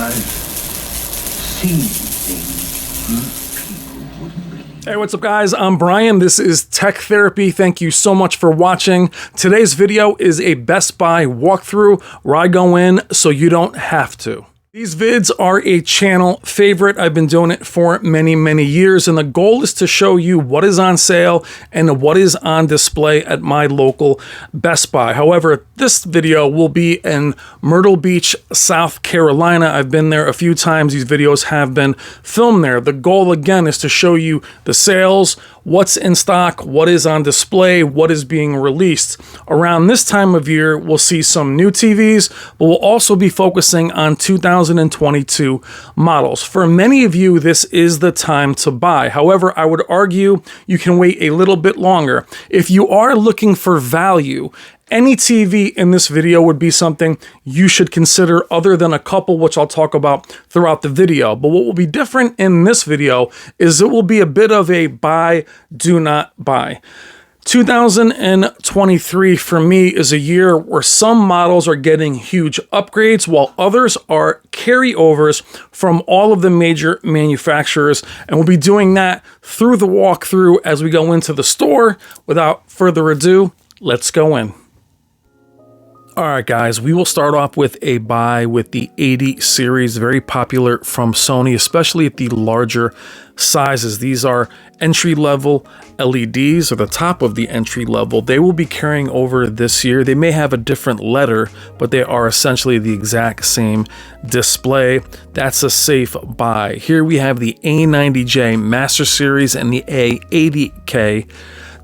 I've seen things you people wouldn't believe. Hey, what's up guys? I'm Brian. This is Tech Therapy. Thank you so much for watching. Today's video is a Best Buy walkthrough where I go in so you don't have to. These vids are a channel favorite. I've been doing it for many years, and the goal is to show you what is on sale and what is on display at my local Best Buy. However, this video will be in Myrtle Beach, South Carolina. I've been there a few times. These videos have been filmed there. The goal, again, is to show you the sales, what's in stock, what is on display, what is being released. Around this time of year, we'll see some new TVs, but we'll also be focusing on 2022 models. For many of you, this is the time to buy. However, I would argue you can wait a little bit longer. If you are looking for value, any TV in this video would be something you should consider, other than a couple which I'll talk about throughout the video. But what will be different in this video is it will be a bit of a buy, do not buy. 2023 for me is a year where some models are getting huge upgrades while others are carryovers from all of the major manufacturers, and we'll be doing that through the walkthrough as we go into the store. Without further ado, let's go in. All right, guys, we will start off with a buy with the 80 series, very popular from Sony, especially at the larger sizes. These are entry-level LEDs, or the top of the entry level. They will be carrying over this year. They may have a different letter, but they are essentially the exact same display. That's a safe buy. Here we have the A90J Master Series and the A80K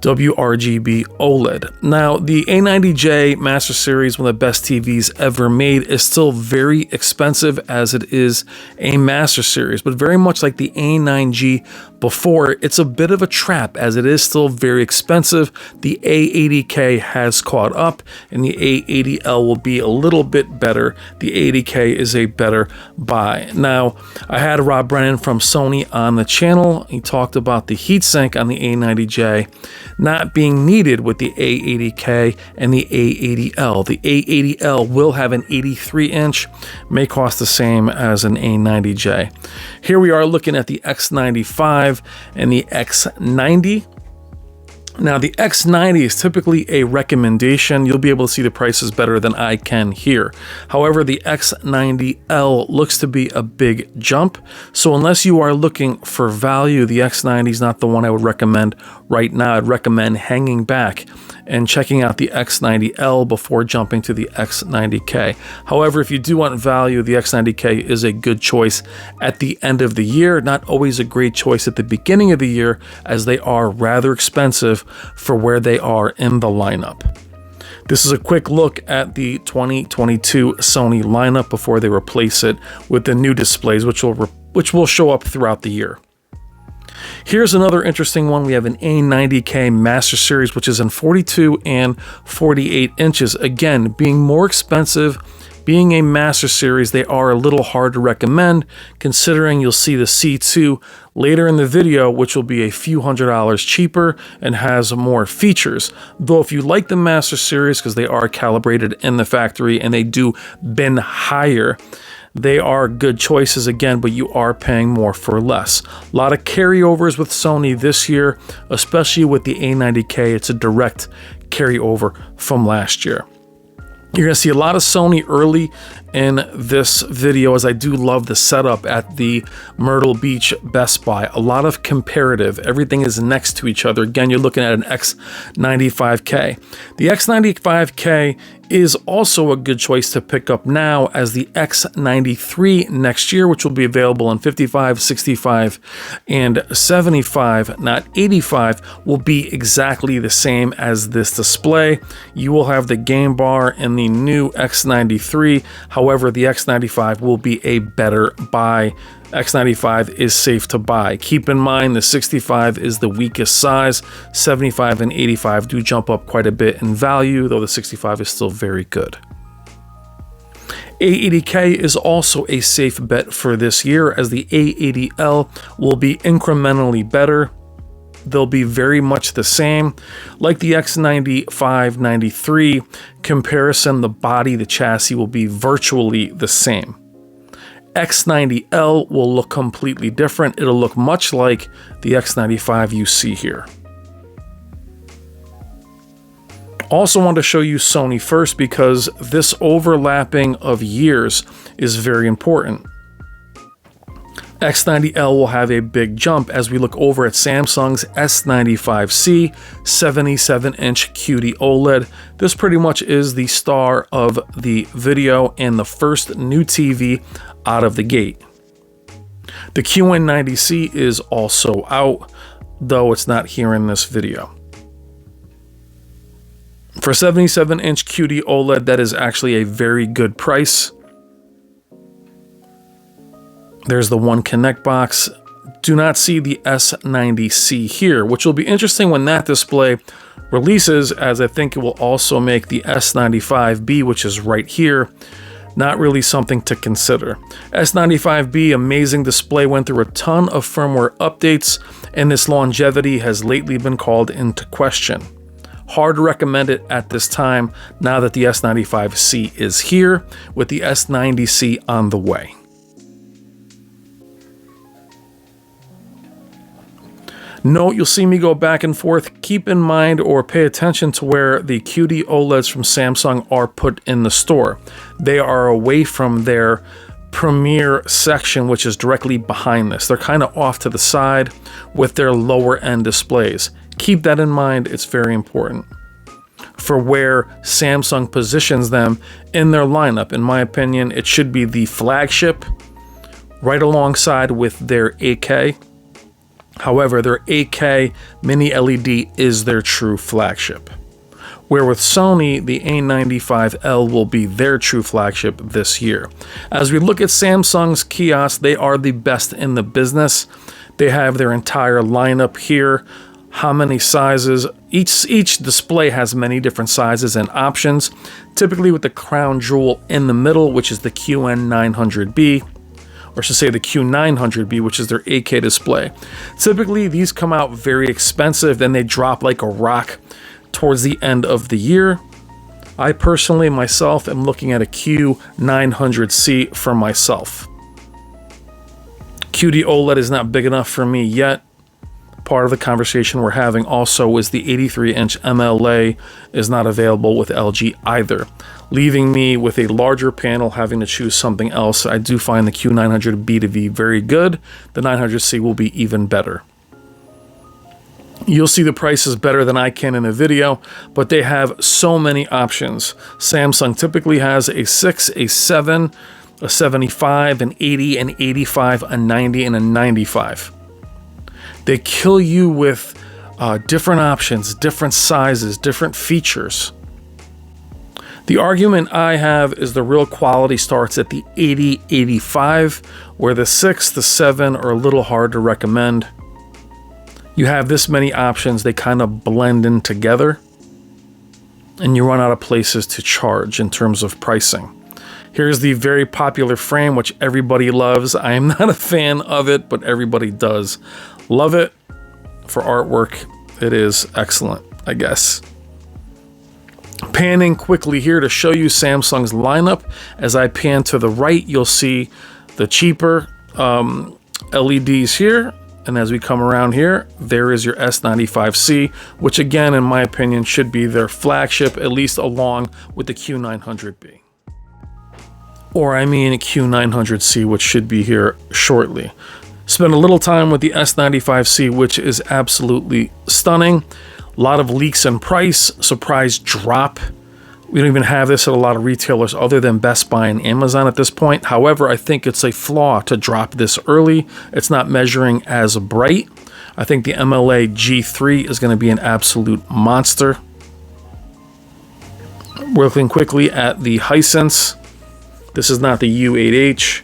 WRGB OLED. Now, the A90J Master Series, one of the best TVs ever made, is still very expensive as it is a Master Series, but very much like the A9G before, it's a bit of a trap as it is still very expensive. The A80K has caught up, and the A80L will be a little bit better. The A80K is a better buy. Now, I had Rob Brennan from Sony on the channel. He talked about the heatsink on the A90J not being needed with the A80K and the A80L. The A80L will have an 83-inch, may cost the same as an A90J. Here we are looking at the X95 and the X90. Now, the X90 is typically a recommendation. You'll be able to see the prices better than I can here. However, the X90L looks to be a big jump. So unless you are looking for value, the X90 is not the one I would recommend right now. I'd recommend hanging back and checking out the X90L before jumping to the X90K. However, if you do want value, the X90K is a good choice at the end of the year. Not always a great choice at the beginning of the year, as they are rather expensive for where they are in the lineup. This is a quick look at the 2022 Sony lineup before they replace it with the new displays, which will show up throughout the year. Here's another interesting one. We have an A90K Master Series, which is in 42 and 48 inches. Again, being more expensive, being a Master Series, they are a little hard to recommend, considering you'll see the C2 later in the video, which will be a few $100s cheaper and has more features. Though if you like the Master Series, because they are calibrated in the factory and they do bin higher, they are good choices again, but you are paying more for less. A lot of carryovers with Sony this year, especially with the A90K. It's a direct carryover from last year. You're going to see a lot of Sony early in this video, as I do love the setup at the Myrtle Beach Best Buy. A lot of comparative. Everything is next to each other. Again, you're looking at an X95K. The X95K is also a good choice to pick up now, as the X93 next year, which will be available in 55, 65, and 75, not 85, will be exactly the same as this display. You will have the game bar in the new X93. However, the X95 will be a better buy. X95 is safe to buy. Keep in mind the 65 is the weakest size. 75 and 85 do jump up quite a bit in value, though the 65 is still very good. A80K is also a safe bet for this year, as the A80L will be incrementally better. They'll be very much the same. Like the X95, 93 comparison, the body, the chassis will be virtually the same. X90L will look completely different. It'll look much like the X95 you see here. Also want to show you Sony first because this overlapping of years is very important. X90L will have a big jump as we look over at Samsung's S95C 77-inch QD OLED. This pretty much is the star of the video and the first new TV out of the gate. The QN90C is also out, though it's not here in this video. For 77-inch QD OLED, that is actually a very good price. There's the one Connect box. Do not see the S90C here, which will be interesting when that display releases, as I think it will also make the S95B, which is right here, not really something to consider. S95B, amazing display, went through a ton of firmware updates, and this longevity has lately been called into question. Hard to recommend it at this time, now that the S95C is here, with the S90C on the way. Note, you'll see me go back and forth. Keep in mind or pay attention to where the QD OLEDs from Samsung are put in the store. They are away from their premiere section, which is directly behind this. They're kind of off to the side with their lower end displays. Keep that in mind, it's very important for where Samsung positions them in their lineup. In my opinion, it should be the flagship right alongside with their 8K. However, their 8K mini LED is their true flagship. Where with Sony, the A95L will be their true flagship this year. As we look at Samsung's kiosks, they are the best in the business. They have their entire lineup here. How many sizes? Each display has many different sizes and options, typically with the crown jewel in the middle, which is the QN900B. Or I should say the Q900B, which is their 8K display. Typically, these come out very expensive, then they drop like a rock towards the end of the year. I personally, myself, am looking at a Q900C for myself. QD OLED is not big enough for me yet. Part of the conversation we're having also is the 83-inch MLA is not available with LG either, leaving me with a larger panel having to choose something else. I do find the Q900B to be very good. The 900C will be even better. You'll see the prices better than I can in the video, but they have so many options. Samsung typically has a 6, a 7, a 75, an 80, an 85, a 90, and a 95. They kill you with different options, different sizes, different features. The argument I have is the real quality starts at the 80, 85, where the 6, the 7 are a little hard to recommend. You have this many options, they kind of blend in together, and you run out of places to charge in terms of pricing. Here's the very popular frame, which everybody loves. I am not a fan of it, but everybody does love it. For artwork, it is excellent, I guess. Panning quickly here to show you Samsung's lineup. As I pan to the right, you'll see the cheaper LEDs here. And as we come around here, there is your S95C, which again, in my opinion, should be their flagship, at least along with the Q900B. Or I mean Q900C, which should be here shortly. Spent a little time with the S95C, which is absolutely stunning. A lot of leaks in price, surprise drop. We don't even have this at a lot of retailers other than Best Buy and Amazon at this point. However, I think it's a flaw to drop this early. It's not measuring as bright. I think the MLA G3 is going to be an absolute monster. We're looking quickly at the Hisense. This is not the U8H.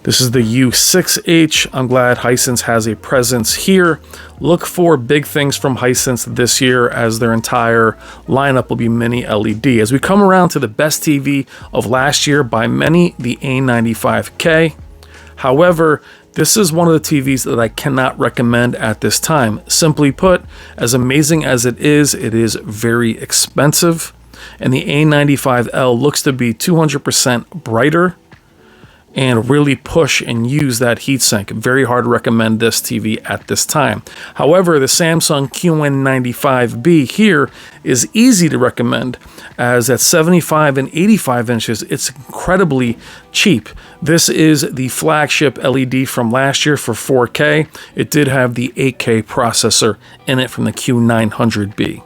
This is the U6H. I'm glad Hisense has a presence here. Look for big things from Hisense this year, as their entire lineup will be mini LED. As we come around to the best TV of last year by many, the A95K. However, this is one of the TVs that I cannot recommend at this time. Simply put, as amazing as it is very expensive. And the A95L looks to be 200% brighter. and really push and use that heatsink. Very hard to recommend this TV at this time. However, the Samsung QN95B here is easy to recommend, as at 75 and 85 inches, it's incredibly cheap. This is the flagship LED from last year for 4K. It did have the 8K processor in it from the Q900B.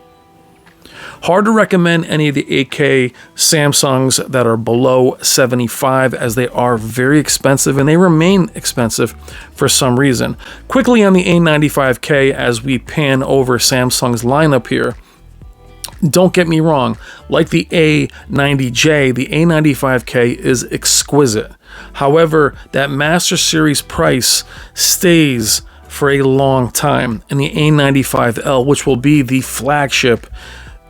Hard to recommend any of the 8K Samsungs that are below 75, as they are very expensive and they remain expensive for some reason. Quickly on the A95K, as we pan over Samsung's lineup here, don't get me wrong, like the A90J, the A95K is exquisite. However, that Master Series price stays for a long time, and the A95L, which will be the flagship,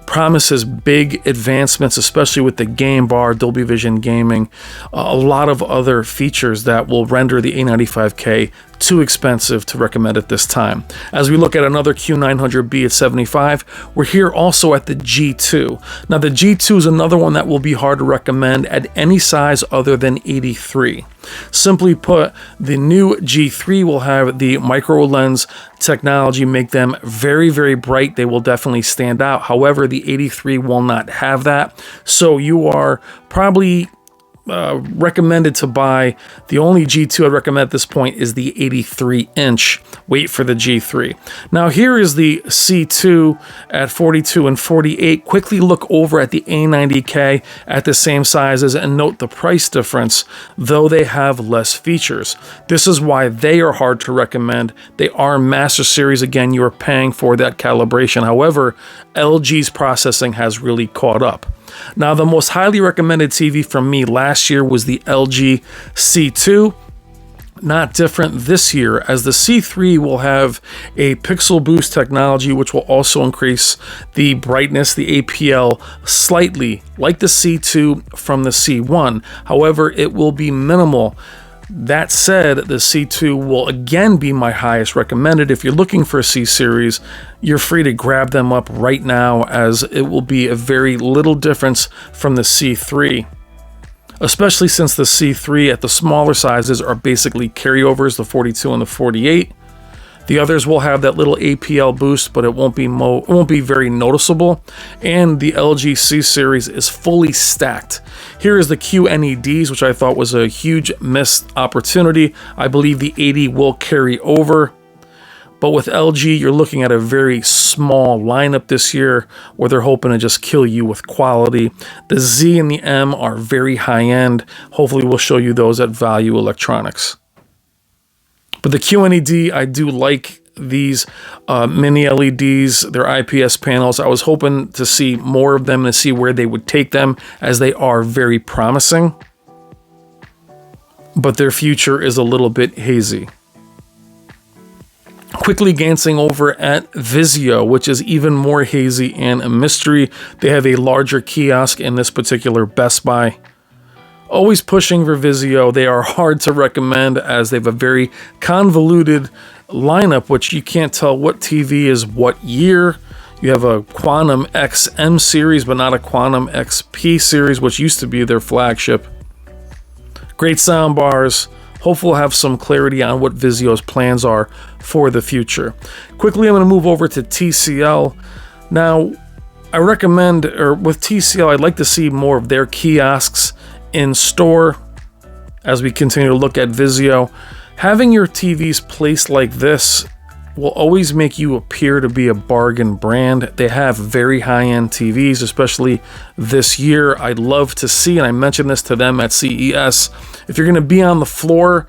promises big advancements, especially with the game bar, Dolby Vision gaming, a lot of other features that will render the A95K too expensive to recommend at this time. As we look at another Q900B at 75, we're here also at the G2. Now the G2 is another one that will be hard to recommend at any size other than 83. Simply put, the new G3 will have the micro lens technology, make them very, very bright. They will definitely stand out. However, the 83 will not have that. So you are probably recommended to buy. The only G2 I'd recommend at this point is the 83-inch. Wait for the G3. Now here is the C2 at 42 and 48. Quickly look over at the A90K at the same sizes and note the price difference, though they have less features. This is why they are hard to recommend. They are Master Series. Again, you are paying for that calibration. However, LG's processing has really caught up. Now, the most highly recommended TV from me last year was the LG C2. Not different this year, as the C3 will have a pixel boost technology, which will also increase the brightness, the APL, slightly, like the C2 from the C1. However, it will be minimal. That said, the C2 will again be my highest recommended. If you're looking for a C series, you're free to grab them up right now, as it will be a very little difference from the C3, especially since the C3 at the smaller sizes are basically carryovers, the 42 and the 48. The others will have that little APL boost, but it won't be very noticeable. And the LG C series is fully stacked. Here is the QNEDs, which I thought was a huge missed opportunity. I believe the 80 will carry over. But with LG, you're looking at a very small lineup this year, where they're hoping to just kill you with quality. The Z and the M are very high-end. Hopefully we'll show you those at Value Electronics. But the QNED, I do like these mini LEDs, they're IPS panels. I was hoping to see more of them and see where they would take them, as they are very promising. But their future is a little bit hazy. Quickly glancing over at Vizio, which is even more hazy and a mystery. They have a larger kiosk in this particular Best Buy. Always pushing for Vizio. They are hard to recommend, as they have a very convoluted lineup, which you can't tell what TV is what year. You have a Quantum XM series, but not a Quantum XP series, which used to be their flagship. Great sound bars. Hopefully we'll have some clarity on what Vizio's plans are for the future. Quickly, I'm going to move over to TCL. Now, I recommend, or with TCL, I'd like to see more of their kiosks in store as we continue to look at Vizio. Having your TVs placed like this will always make you appear to be a bargain brand. They have very high-end TVs, especially this year. I'd love to see, and I mentioned this to them at CES, if you're going to be on the floor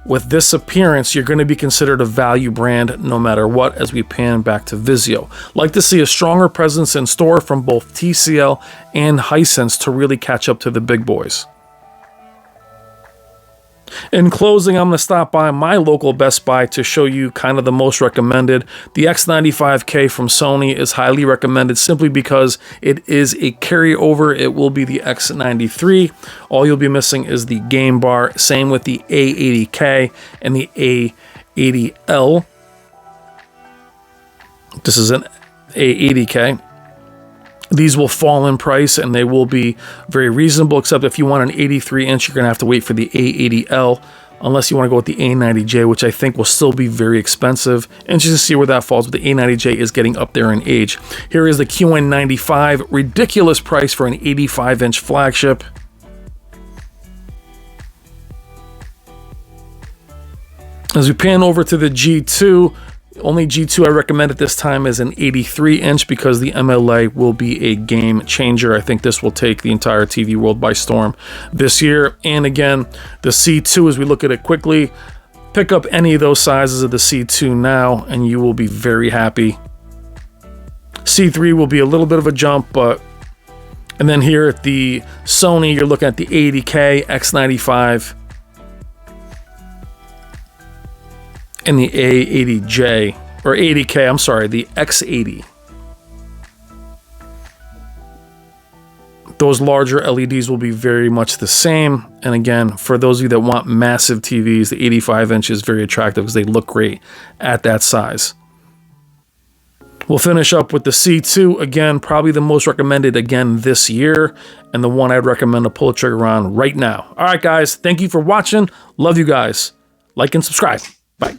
with this appearance, you're going to be considered a value brand no matter what, as we pan back to Vizio. Like to see a stronger presence in store from both TCL and Hisense to really catch up to the big boys. In closing, I'm going to stop by my local Best Buy to show you kind of the most recommended. The X95K from Sony is highly recommended simply because it is a carryover. It will be the X93. All you'll be missing is the game bar. Same with the A80K and the A80L. This is an A80K. These will fall in price and they will be very reasonable, except if you want an 83-inch, you're going to have to wait for the A80L, unless you want to go with the A90J, which I think will still be very expensive. And just to see where that falls, but the A90J is getting up there in age. Here is the QN95, ridiculous price for an 85-inch flagship. As we pan over to the G2, only G2 I recommend at this time is an 83-inch because the MLA will be a game changer. I think this will take the entire TV world by storm this year. And again, the C2, as we look at it quickly, pick up any of those sizes of the C2 now and you will be very happy. C3 will be a little bit of a jump, but... And then here at the Sony, you're looking at the 80K X95 and the A80J, or 80K, I'm sorry, the X80. Those larger LEDs will be very much the same. And again, for those of you that want massive TVs, the 85-inch is very attractive because they look great at that size. We'll finish up with the C2, again, probably the most recommended again this year, and the one I'd recommend to pull the trigger on right now. All right, guys, thank you for watching. Love you guys. Like and subscribe. Bye.